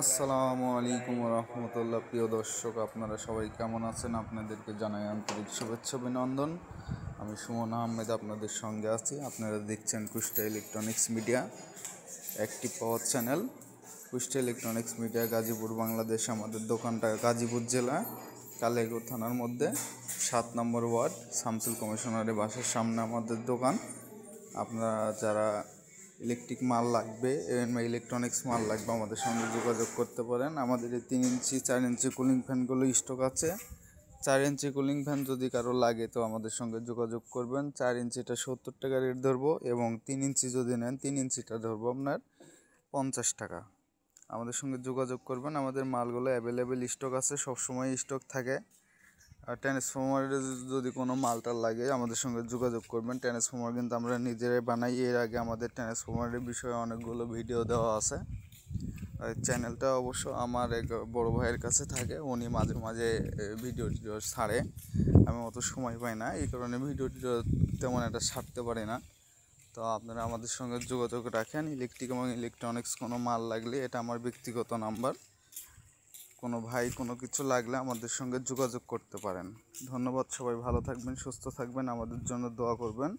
আসসালামু আলাইকুম রহমতুল্লাহ। প্রিয় দর্শক, আপনারা সবাই কেমন আছেন? আপনাদেরকে জানাই আন্তরিক শুভেচ্ছা অভিনন্দন। আমি সুমন আহমেদ আপনাদের সঙ্গে আছি। আপনারা দেখছেন কুষ্টিয়া ইলেকট্রনিক্স মিডিয়া, একটি power channel. Kushtia electronics media Gazipur, Bangladesh. আমাদের দোকানটা গাজীপুর জেলা কালিয়াকৈর থানার মধ্যে 7 নম্বর ওয়ার্ড, শামসুল কমিশনারের বাসার সামনে আমাদের দোকান। আপনারা যারা ইলেকট্রিক মাল লাগবে বা ইলেকট্রনিক্স মাল লাগবে আমাদের সঙ্গে যোগাযোগ করতে পারেন। আমাদের এই 3 ইঞ্চি 4 ইঞ্চি কুলিং ফ্যানগুলো স্টক আছে। 4 ইঞ্চি কুলিং ফ্যান যদি কারো লাগে তো আমাদের সঙ্গে যোগাযোগ করবেন। 4 ইঞ্চিটা 70 টাকা রেট ধরবো, এবং 3 ইঞ্চি যদি নেন 3 ইঞ্চিটা ধরবো আপনার 50 টাকা। আমাদের সঙ্গে যোগাযোগ করবেন। আমাদের মালগুলো অ্যাভেলেবেল স্টক আছে, সবসময় স্টক থাকে। আর ট্রান্সফরমারের যদি কোনো মালটার লাগে আমাদের সঙ্গে যোগাযোগ করবেন। ট্রান্সফরমার কিন্তু আমরা নিজেরাই বানাই। এর আগে আমাদের ট্রান্সফরমারের বিষয়ে অনেকগুলো ভিডিও দেওয়া আছে। চ্যানেলটা অবশ্য আমার এক বড় ভাইয়ের কাছে থাকে, উনি মাঝে মাঝে ভিডিও ছাড়ে। আমি অত সময় পাই না, এই কারণে ভিডিও তেমন একটা ছাড়তে পারি না। তো আপনারা আমাদের সঙ্গে যোগাযোগ রাখেন। ইলেকট্রিক এবং ইলেকট্রনিক্স কোনো মাল লাগলে এটা আমার ব্যক্তিগত নাম্বার। কোনো ভাই কোনো কিছু লাগলে আমাদের সঙ্গে যোগাযোগ করতে পারেন। ধন্যবাদ। সবাই ভালো থাকবেন, সুস্থ থাকবেন, আমাদের জন্য দোয়া করবেন।